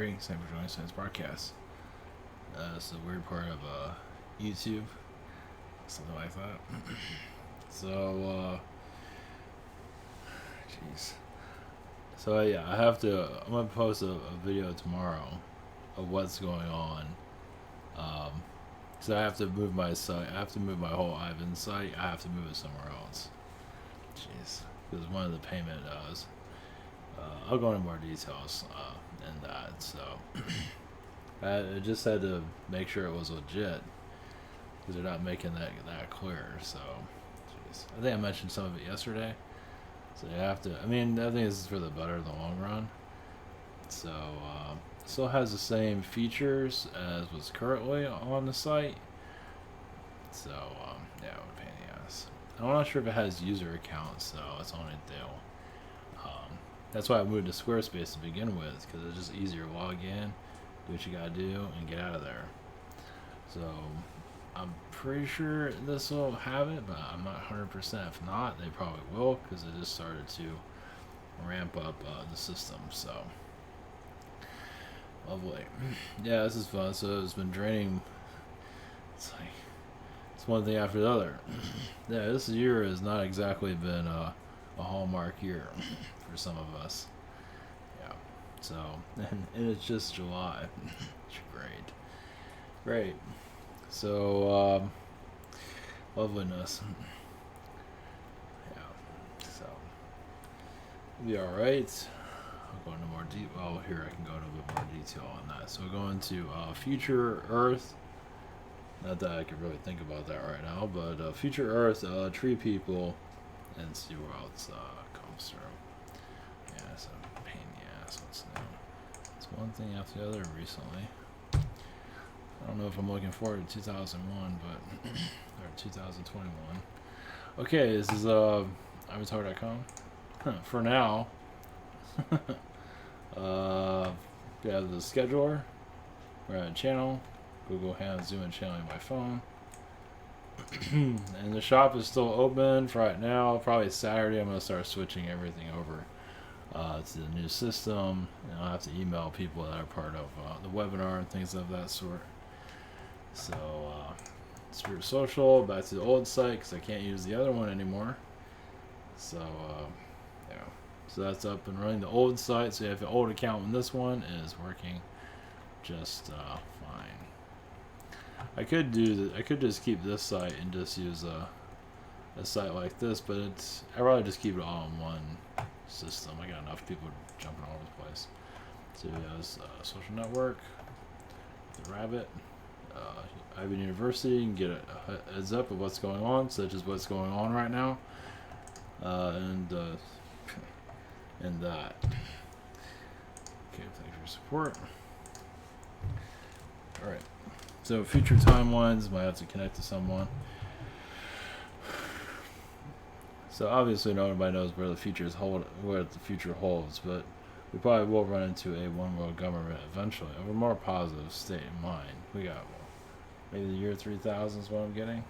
Greetings, thank you for joining us on this broadcast. It's the weird part of YouTube, something like that. So, jeez. So yeah, I'm gonna post a video tomorrow of what's going on. So I have to move my site. I have to move my whole Ivan site. I have to move it somewhere else. Jeez, because one of the payment does. I'll go into more details in that. So I just had to make sure it was legit because they're not making that clear. So, jeez. I think I mentioned some of it yesterday. So you have to. I mean, I think this is for the better in the long run. So still has the same features as was currently on the site. So yeah, it would pain in the ass. I'm not sure if it has user accounts, so that's the only deal. That's why I moved to Squarespace to begin with, because it's just easier to log in, do what you gotta do, and get out of there. So I'm pretty sure this will have it, but I'm not 100%. If not, they probably will, because it just started to ramp up the system. So lovely. Yeah, this is fun. So it's been draining. It's like it's one thing after the other. Yeah, this year has not exactly been a hallmark year for some of us. Yeah. So and it's just July. It's great. So loveliness. Yeah. So it'll be all right. I'll go into more deep. Oh, here I can go into a bit more detail on that. So we're going to future Earth. Not that I could really think about that right now, but future Earth, tree people, and see what else comes through. Yeah, it's a pain in the ass. What's new? It's one thing after the other recently. I don't know if I'm looking forward to 2001, but or 2021. Okay, this is Avatar.com. For now, we have the scheduler. We're at a channel. Google Hands Zoom and channeling my phone. And the shop is still open for right now. Probably Saturday I'm going to start switching everything over to the new system. And I'll have to email people that are part of the webinar and things of that sort. So Spirit Social, back to the old site because I can't use the other one anymore. So yeah, so that's up and running. The old site, so you have an old account on this one, is working just fine. I could just keep this site and just use a site like this, but I'd rather just keep it all in one system. I got enough people jumping all over the place. So there's social network, the Rabbit, Ivy University. You can get a heads up of what's going on, such as what's going on right now, and that. Okay, thanks for your support. All right. So future timelines, might have to connect to someone. So obviously nobody knows where the future holds, but we probably will run into a one world government eventually, of a more positive state in mind. We got maybe the year 3000 is what I'm getting.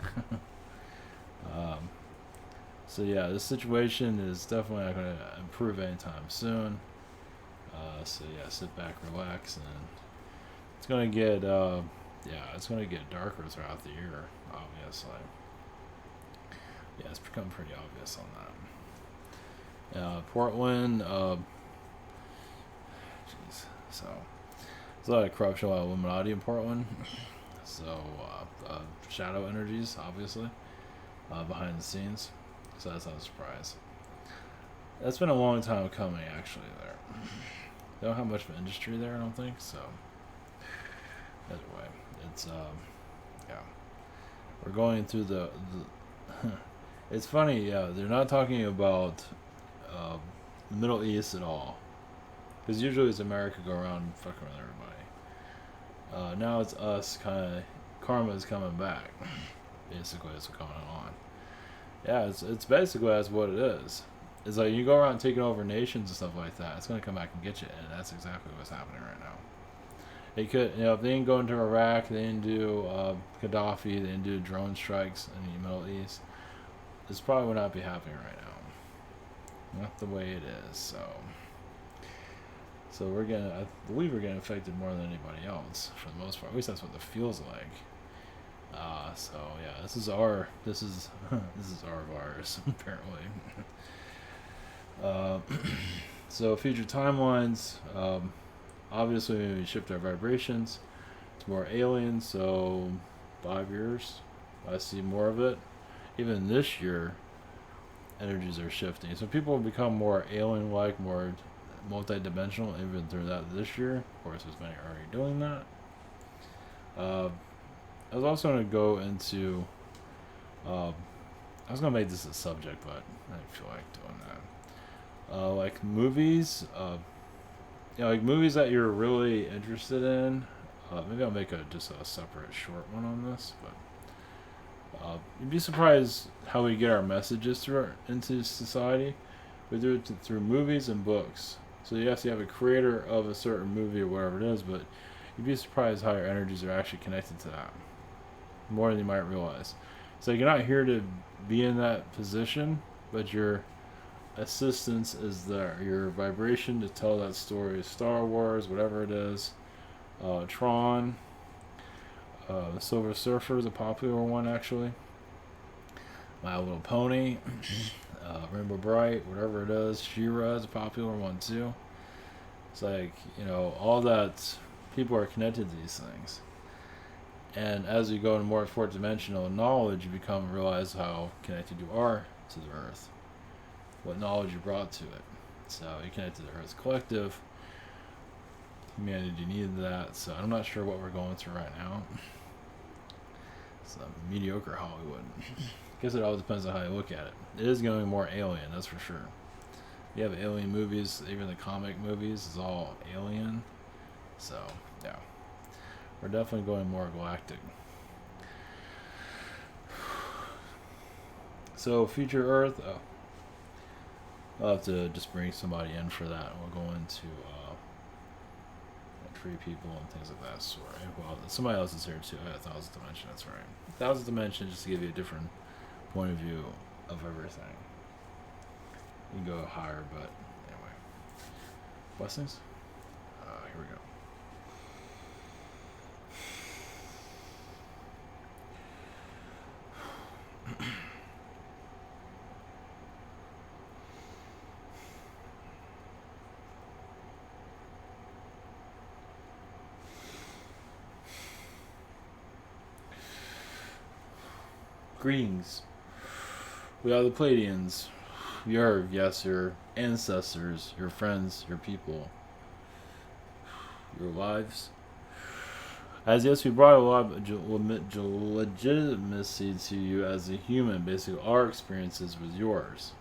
So yeah, this situation is definitely not going to improve anytime soon. So yeah, sit back, relax, and it's going to get it's going to get darker throughout the year, obviously. Yeah, it's become pretty obvious on that. Portland, so there's a lot of corruption, a lot of Illuminati in Portland. So shadow energies, obviously, behind the scenes. So that's not a surprise. That's been a long time coming, actually. There, they don't have much of an industry there, I don't think. So either way, it's yeah, we're going through the it's funny, yeah, they're not talking about the Middle East at all, because usually it's America go around and fucking with everybody. Now it's us, kind of karma is coming back. Basically that's what's going on. Yeah, it's basically that's what it is. It's like you go around taking over nations and stuff like that, it's going to come back and get you, and that's exactly what's happening right now. They could, if they didn't go into Iraq, they didn't do Gaddafi, they didn't do drone strikes in the Middle East, this probably would not be happening right now. Not the way it is, so So I believe we're getting affected more than anybody else for the most part. At least that's what it feels like. So yeah, this is this is our virus apparently. Uh, so future timelines. Obviously, we shift our vibrations. It's more alien. So 5 years, I see more of it. Even this year, energies are shifting. So people become more alien-like, more multi-dimensional. Even through that this year, of course, there's many already doing that. Uh, I was also going to go into. I was going to make this a subject, but I didn't feel like doing that. Like movies, like movies that you're really interested in. Maybe I'll make just a separate short one on this, but you'd be surprised how we get our messages into society. We do it through movies and books. So yes, you have a creator of a certain movie or whatever it is, but you'd be surprised how your energies are actually connected to that more than you might realize. So you're not here to be in that position, but your assistance is there. Your vibration to tell that story. Star Wars, whatever it is, Tron, the Silver Surfer is a popular one actually. My Little Pony, Rainbow Bright, whatever it is. She-Ra is a popular one too. It's like, all that people are connected to these things. And as you go into more fourth dimensional knowledge, you realize how connected you are to the earth. What knowledge you brought to it. So you connect to the Earth Collective. Humanity needed that. So I'm not sure what we're going through right now. It's a mediocre Hollywood. I guess it all depends on how you look at it. It is going more alien, that's for sure. You have alien movies, even the comic movies is all alien. So, yeah. We're definitely going more galactic. So, future Earth. I'll have to just bring somebody in for that. We'll go into tree people and things like that sort. Well, somebody else is here too. I got 1000th Dimension, that's right. 1000th Dimension, just to give you a different point of view of everything. You can go higher, but anyway. Blessings? Here we go. Greetings. We are the Pleiadians. Your ancestors, your friends, your people, your lives. As yes, we brought a lot of legitimacy to you as a human. Basically, our experiences with yours.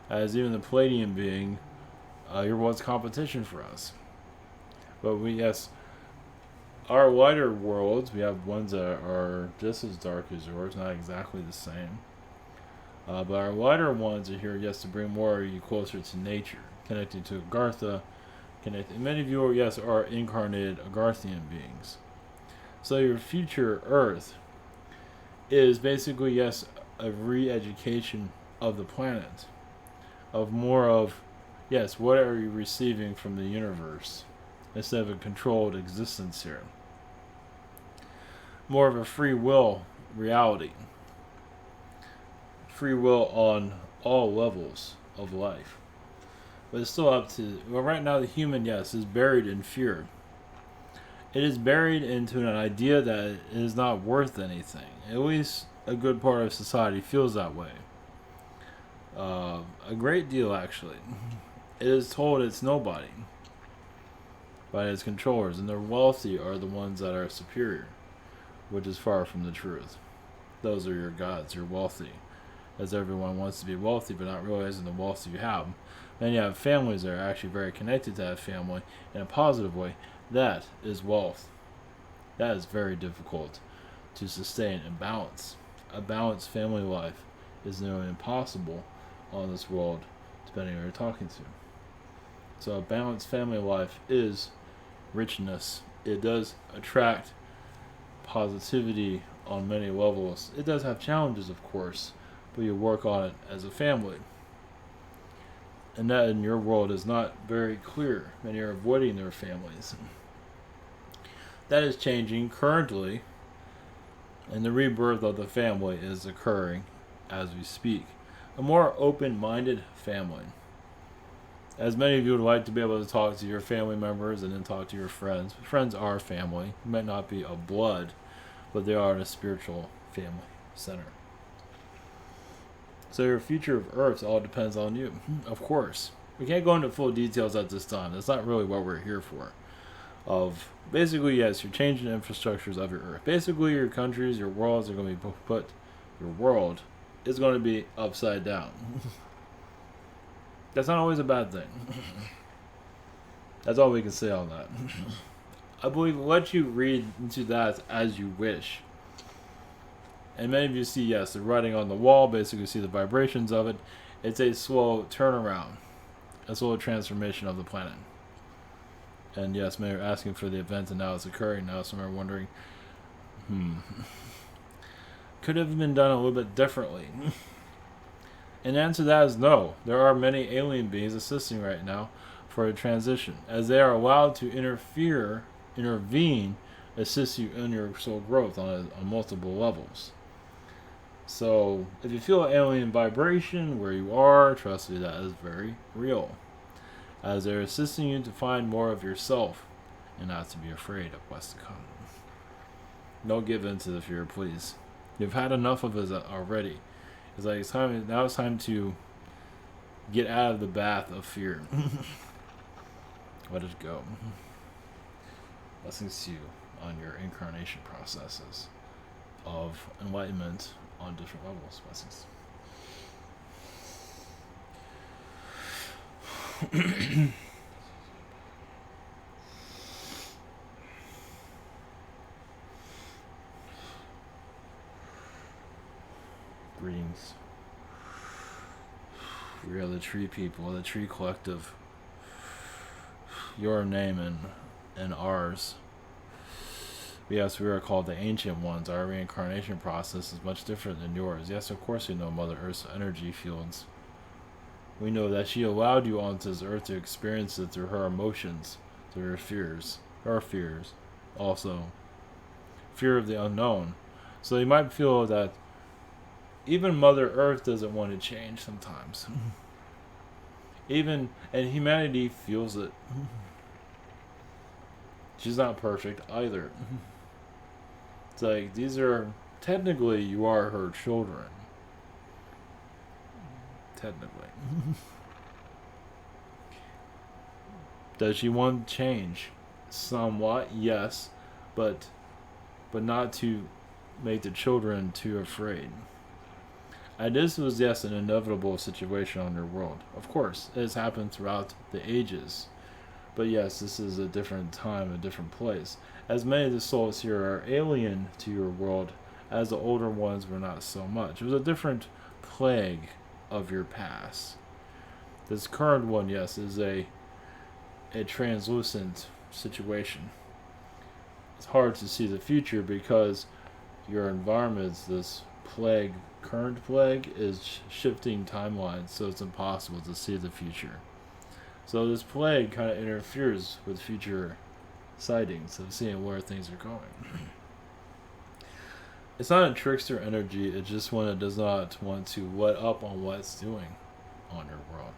As even the Pleiadian being, your world's competition for us. But our lighter worlds, we have ones that are just as dark as yours, not exactly the same. But our lighter ones are here, yes, to bring more of you closer to nature, connected to Agartha. Many of you, are incarnated Agarthian beings. So your future Earth is basically, a re-education of the planet. Of more of, what are you receiving from the universe? Instead of a controlled existence here. More of a free will reality. Free will on all levels of life. But it's still up to... Well, right now the human, is buried in fear. It is buried into an idea that it is not worth anything. At least a good part of society feels that way. A great deal, actually. It is told it's nobody by its controllers, and the wealthy are the ones that are superior, which is far from the truth. Those are your gods, you're wealthy, as everyone wants to be wealthy but not realizing the wealth you have. And you have families that are actually very connected to that family in a positive way. That is wealth. That is very difficult to sustain and balance. A balanced family life is nearly impossible on this world, depending on who you're talking to. So a balanced family life is richness. It does attract positivity on many levels. It does have challenges, of course, but you work on it as a family. and that in your world is not very clear, and you're avoiding their families. That is changing currently, and the rebirth of the family is occurring as we speak. A more open minded family. As many of you would like to be able to talk to your family members and then talk to your friends. Friends are family. You might not be of blood, but they are a spiritual family center. So your future of Earth all depends on you, of course. We can't go into full details at this time. That's not really what we're here for. Of basically, yes, you're changing the infrastructures of your Earth. Basically, your countries, your worlds are going to be put. Your world is going to be upside down. That's not always a bad thing. That's all we can say on that. I believe let you read into that as you wish. And many of you see, yes, the writing on the wall, basically see the vibrations of it. It's a slow turnaround, a slow transformation of the planet. And yes, many are asking for the event, and now it's occurring. Now some are wondering, could have been done a little bit differently. And the answer to that is no. There are many alien beings assisting right now for a transition, as they are allowed to intervene, assist you in your soul growth on multiple levels. So, if you feel alien vibration where you are, trust me, that is very real. As they're assisting you to find more of yourself and not to be afraid of what's to come. Don't give in to the fear, please. You've had enough of it already. It's like now it's time to get out of the bath of fear. Let it go. Blessings to you on your incarnation processes of enlightenment on different levels. Blessings. Greetings. We are the tree people, the tree collective. Your name and ours. Yes, we are called the Ancient Ones. Our reincarnation process is much different than yours. Yes, of course we know Mother Earth's energy fields. We know that she allowed you onto this earth to experience it through her emotions, through her fears, also fear of the unknown. So you might feel that even Mother Earth doesn't want to change sometimes. And humanity feels it. She's not perfect either. It's like, technically you are her children. Technically. Does she want change? Somewhat, yes. But not to make the children too afraid. And this was, yes, an inevitable situation on your world. Of course, it has happened throughout the ages. But yes, this is a different time, a different place. As many of the souls here are alien to your world, as the older ones were not so much. It was a different plague of your past. This current one, yes, is a translucent situation. It's hard to see the future because your environment, this current plague, is shifting timelines, so it's impossible to see the future. So this plague kind of interferes with future sightings of seeing where things are going. It's not a trickster energy, it's just one that does not want to let up on what it's doing on your world.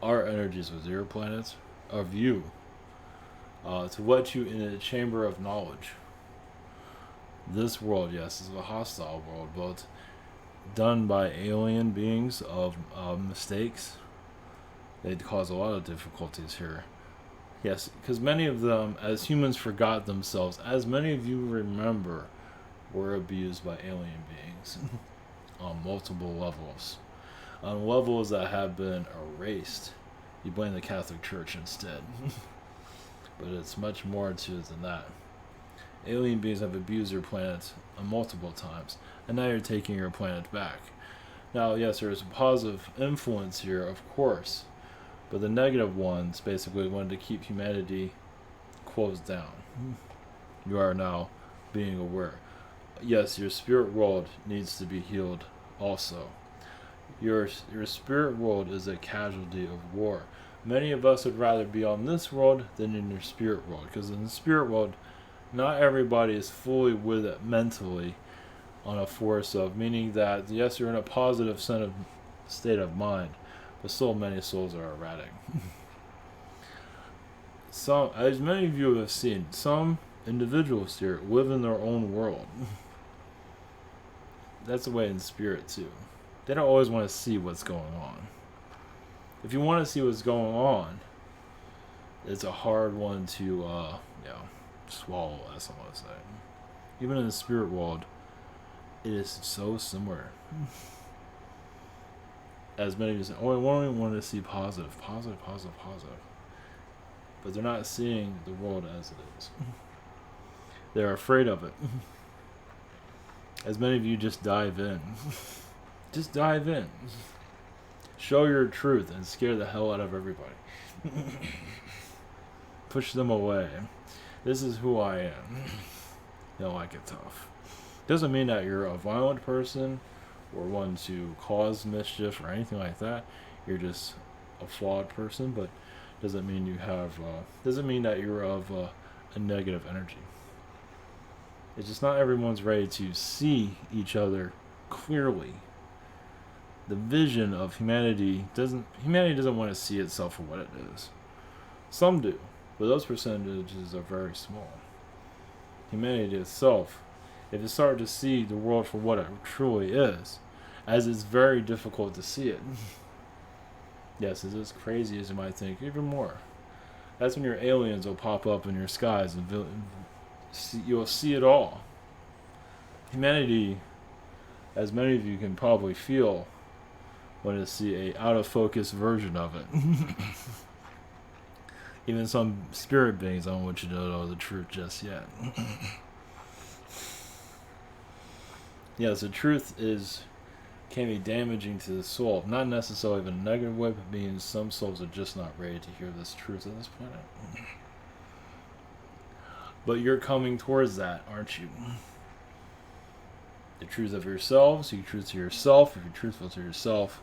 Our energies with your planets of you to let you in a chamber of knowledge. This world, yes, is a hostile world, both done by alien beings of mistakes. They cause a lot of difficulties here. Yes, because many of them, as humans, forgot themselves. As many of you remember, were abused by alien beings on multiple levels. On levels that have been erased. You blame the Catholic Church instead. But it's much more to it than that. Alien beings have abused your planet multiple times, and now you're taking your planet back. Now, yes, there is a positive influence here, of course, but the negative ones basically wanted to keep humanity closed down. You are now being aware. Yes, your spirit world needs to be healed also. Your spirit world is a casualty of war. Many of us would rather be on this world than in your spirit world, because in the spirit world, not everybody is fully with it mentally on a force of, meaning that yes, you're in a positive state of mind, but so many souls are erratic. Some, as many of you have seen, some individuals here live in their own world. That's the way in spirit too. They don't always want to see what's going on. If you want to see what's going on, it's a hard one to swallow, as someone would say. Even in the spirit world, it is so similar. As many of you say, I only want to see positive. But they're not seeing the world as it is. They're afraid of it. As many of you just dive in. Just dive in. Show your truth and scare the hell out of everybody. Push them away. This is who I am. They'll like it tough. Doesn't mean that you're a violent person or one to cause mischief or anything like that. You're just a flawed person, but doesn't mean you have doesn't mean that you're of a negative energy. It's just not everyone's ready to see each other clearly. The vision of humanity doesn't want to see itself for what it is. Some do, but those percentages are very small. Humanity itself, if it started to see the world for what it truly is, as it's very difficult to see it. Yes, it's as crazy as you might think, even more. That's when your aliens will pop up in your skies and you'll see it all. Humanity, as many of you can probably feel, want to see a out of focus version of it. Even some spirit beings don't want you to know the truth just yet. Yes, the truth can be damaging to the soul. Not necessarily in a negative way, but means some souls are just not ready to hear this truth on this planet. But you're coming towards that, aren't you? The truth of yourselves, your truth to yourself. If you're truthful to yourself,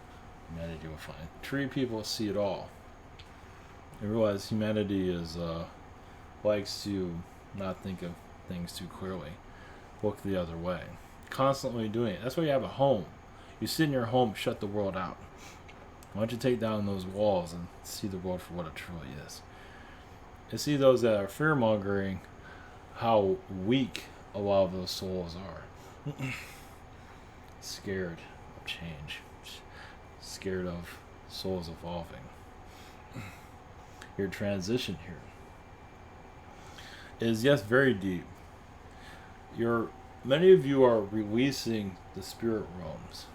humanity will find. True people see it all. And realize humanity likes to not think of things too clearly. Look the other way. Constantly doing it. That's why you have a home. You sit in your home, shut the world out. Why don't you take down those walls and see the world for what it truly is? And see those that are fear-mongering, how weak a lot of those souls are. Scared of change. Scared of souls evolving. Your transition here is, yes, very deep. Many of you are releasing the spirit realms,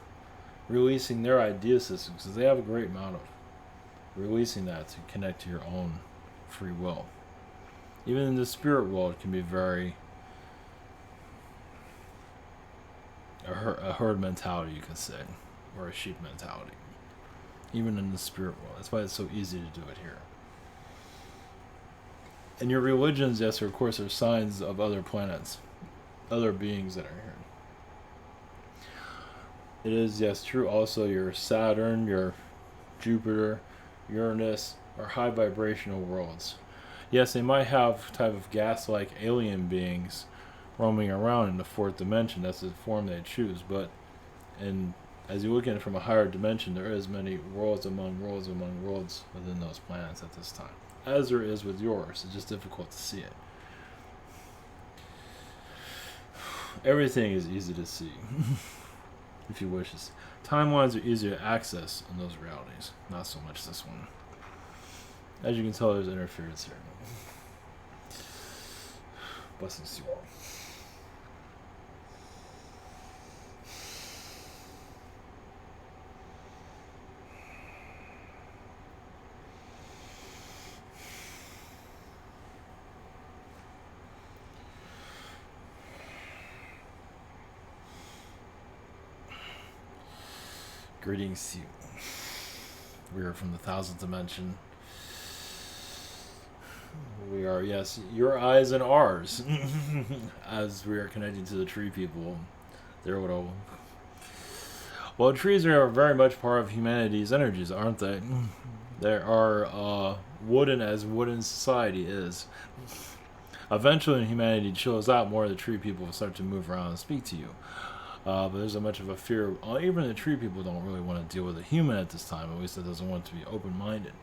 releasing their idea systems, because they have a great amount of releasing that to connect to your own free will. Even in the spirit world, it can be very a herd mentality, you could say, or a sheep mentality. Even in the spirit world, that's why it's so easy to do it here. And your religions, yes, of course, are signs of other planets, other beings that are here. It is, yes, true. Also, your Saturn, your Jupiter, Uranus are high vibrational worlds. Yes, they might have type of gas-like alien beings roaming around in the fourth dimension. That's the form they choose. But as you look at it from a higher dimension, there is many worlds among worlds among worlds within those planets at this time. As there is with yours. It's just difficult to see it. Everything is easy to see. If you wish. Timelines are easier to access in those realities. Not so much this one. As you can tell, there's interference here. Blessings to you all. Greetings to you. We are from the 1000th dimension. We are, yes, your eyes and ours. As we are connecting to the tree people. They're what Well, trees are very much part of humanity's energies, aren't they? They are wooden as wooden society is. Eventually, when humanity chills out, more of the tree people will start to move around and speak to you. But there's a much of a fear. Even the tree people don't really want to deal with a human at this time. At least it doesn't want to be open-minded.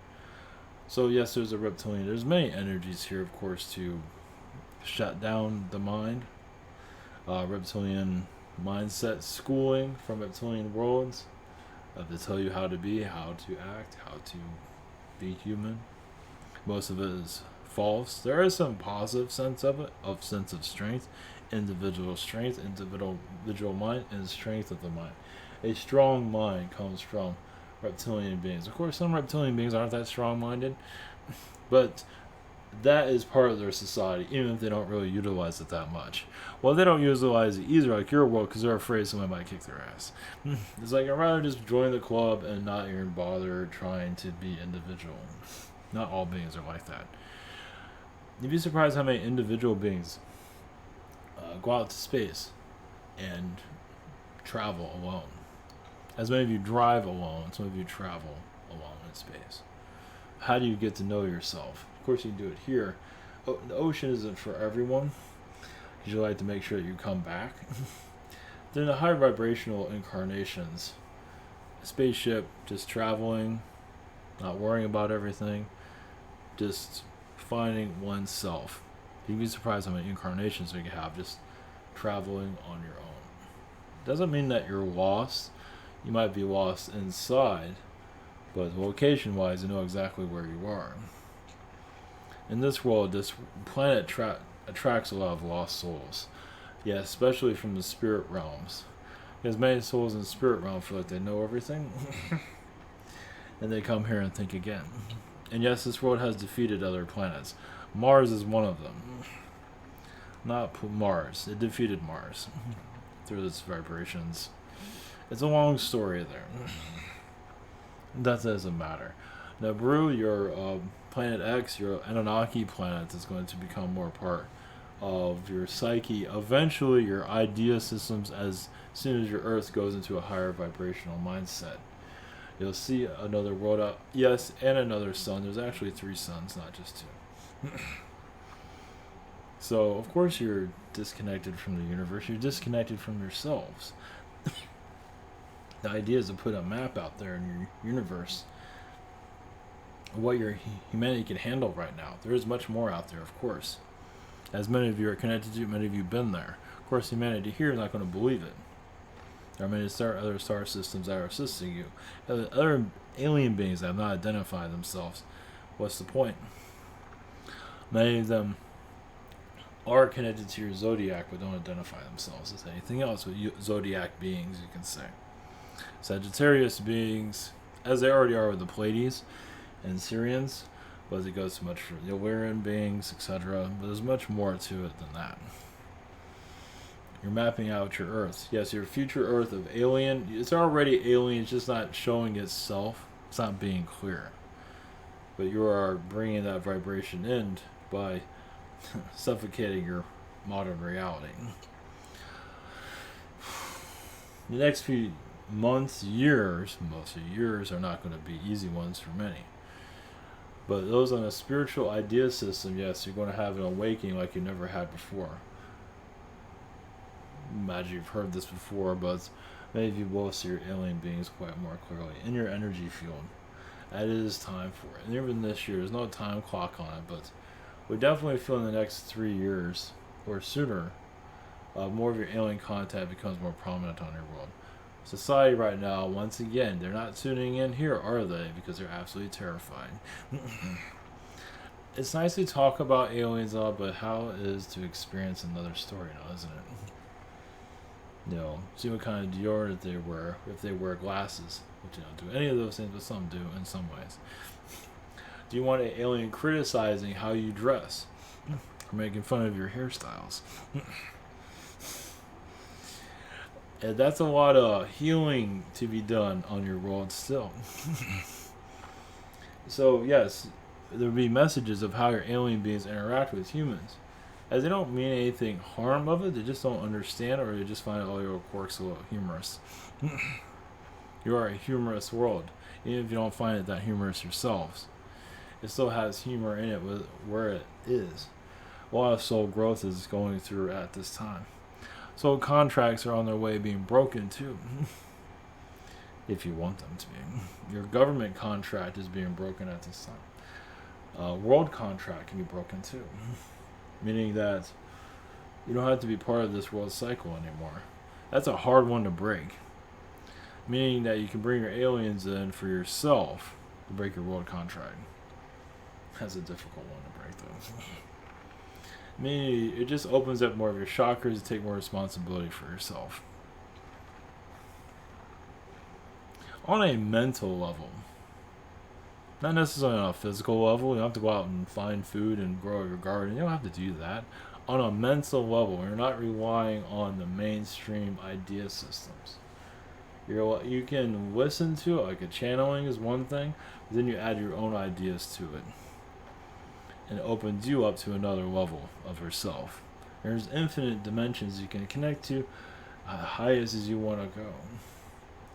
So yes, there's a reptilian. There's many energies here, of course, to shut down the mind. Reptilian mindset schooling from reptilian worlds. They tell you how to be, how to act, how to be human. Most of it is false. There is some positive sense of it, of sense of strength, individual mind, and strength of the mind. A strong mind comes from reptilian beings. Of course, some reptilian beings aren't that strong-minded, but that is part of their society, even if they don't really utilize it that much. Well, they don't utilize it either, like your world, because they're afraid someone might kick their ass. It's like, I'd rather just join the club and not even bother trying to be individual. Not all beings are like that. You'd be surprised how many individual beings go out to space and travel alone. As many of you drive alone, some of you travel alone in space. How do you get to know yourself? Of course, you can do it here. The ocean isn't for everyone, because you like to make sure that you come back. Then the high vibrational incarnations, a spaceship, just traveling, not worrying about everything, just finding oneself. You'd be surprised how many incarnations you can have just traveling on your own. Doesn't mean that you're lost. You might be lost inside, but location-wise, you know exactly where you are. In this world, this planet attracts a lot of lost souls. Yeah, especially from the spirit realms. Because many souls in the spirit realm feel like they know everything. And they come here and think again. And yes, this world has defeated other planets. Mars is one of them. Not Mars. It defeated Mars through its vibrations. It's a long story there. That doesn't matter. Now, Brew, your Planet X, your Anunnaki planet, is going to become more part of your psyche. Eventually, your idea systems, as soon as your Earth goes into a higher vibrational mindset. You'll see another world out. Yes, and another sun. There's actually 3 suns, not just 2. So, of course, you're disconnected from the universe. You're disconnected from yourselves. The idea is to put a map out there in your universe of what your humanity can handle right now. There is much more out there, of course. As many of you are connected to, many of you have been there. Of course, humanity here is not going to believe it. There are many other star systems that are assisting you. Other alien beings that have not identified themselves. What's the point? Many of them are connected to your zodiac but don't identify themselves as anything else with zodiac beings, you can say. Sagittarius beings, as they already are with the Pleiades and Syrians, but it goes so much for the Illyrian beings, etc. But there's much more to it than that. You're mapping out your Earth. Yes, your future Earth of alien. It's already alien. It's just not showing itself. It's not being clear. But you are bringing that vibration in by suffocating your modern reality. The next few months, years, most of years are not going to be easy ones for many. But those on a spiritual idea system, yes, you're going to have an awakening like you never had before. Imagine you've heard this before, but many of you will see your alien beings quite more clearly in your energy field. It is time for it. And even this year, there's no time clock on it, but we definitely feel in the next 3 years or sooner, more of your alien contact becomes more prominent on your world. Society right now, once again, they're not tuning in here, are they? Because they're absolutely terrified. It's nice to talk about aliens all, but how it is to experience another story now, isn't it? You know, see what kind of deodorant they wear, if they wear glasses, which you don't do any of those things, but some do in some ways. Do you want an alien criticizing how you dress? Or making fun of your hairstyles? And that's a lot of healing to be done on your world still. So, yes, there will be messages of how your alien beings interact with humans. As they don't mean anything harm of it, they just don't understand, or they just find all your quirks a little humorous. You are a humorous world, even if you don't find it that humorous yourselves. It still has humor in it where it is. A lot of soul growth is going through at this time. Soul contracts are on their way being broken too, if you want them to be. Your government contract is being broken at this time. World contract can be broken too, meaning that you don't have to be part of this world cycle anymore. That's a hard one to break, meaning that you can bring your aliens in for yourself to break your world contract. That's a difficult one to break, though. Meaning it just opens up more of your chakras to take more responsibility for yourself. On a mental level, not necessarily on a physical level, you don't have to go out and find food and grow your garden. You don't have to do that. On a mental level, you're not relying on the mainstream idea systems. You can listen to it, like a channeling is one thing, but then you add your own ideas to it. And it opens you up to another level of yourself. There's infinite dimensions you can connect to, the highest as you want to go.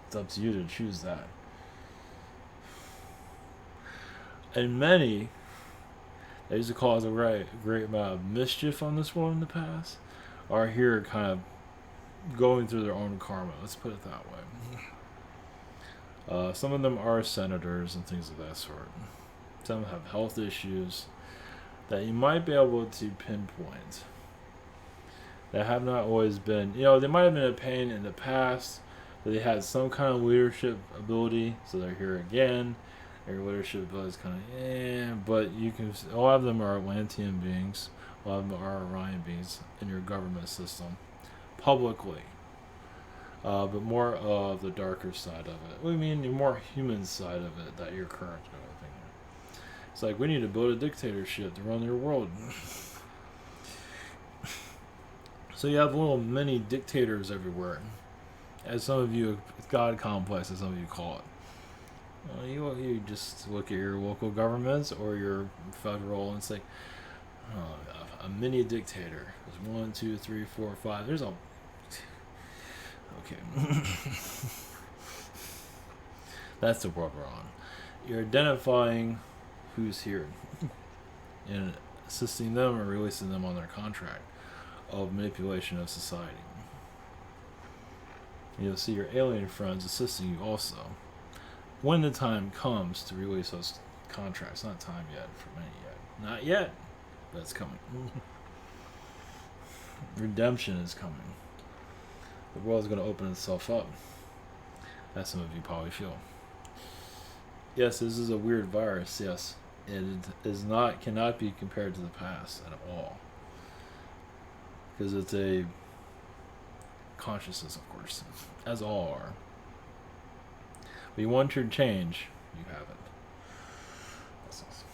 It's up to you to choose that. And many that used to cause a great amount of mischief on this world in the past are here kind of going through their own karma. Let's put it that way. Some of them are senators and things of that sort. Some have health issues that you might be able to pinpoint that have not always been, they might have been a pain in the past, but they had some kind of leadership ability, so they're here again. Their leadership ability is kind of, but a lot of them are Atlantean beings, a lot of them are Orion beings in your government system, publicly. But more of the darker side of it. The more human side of it that you're currently living in. It's like, we need to build a dictatorship to run your world. So you have little mini dictators everywhere. As some of you, God complex, as some of you call it. You just look at your local governments or your federal and say, a mini dictator. There's 1, 2, 3, 4, 5. There's a... Okay. That's the world we're on. You're identifying who's here and assisting them or releasing them on their contract of manipulation of society. You'll see your alien friends assisting you also when the time comes to release those contracts. Not time yet for many yet. Not yet, but it's coming. Redemption is coming. The world is going to open itself up, as some of you probably feel. Yes, this is a weird virus. Yes, it cannot be compared to the past at all, because it's a consciousness, of course, as all are. But you want your change, you have it. That's awesome.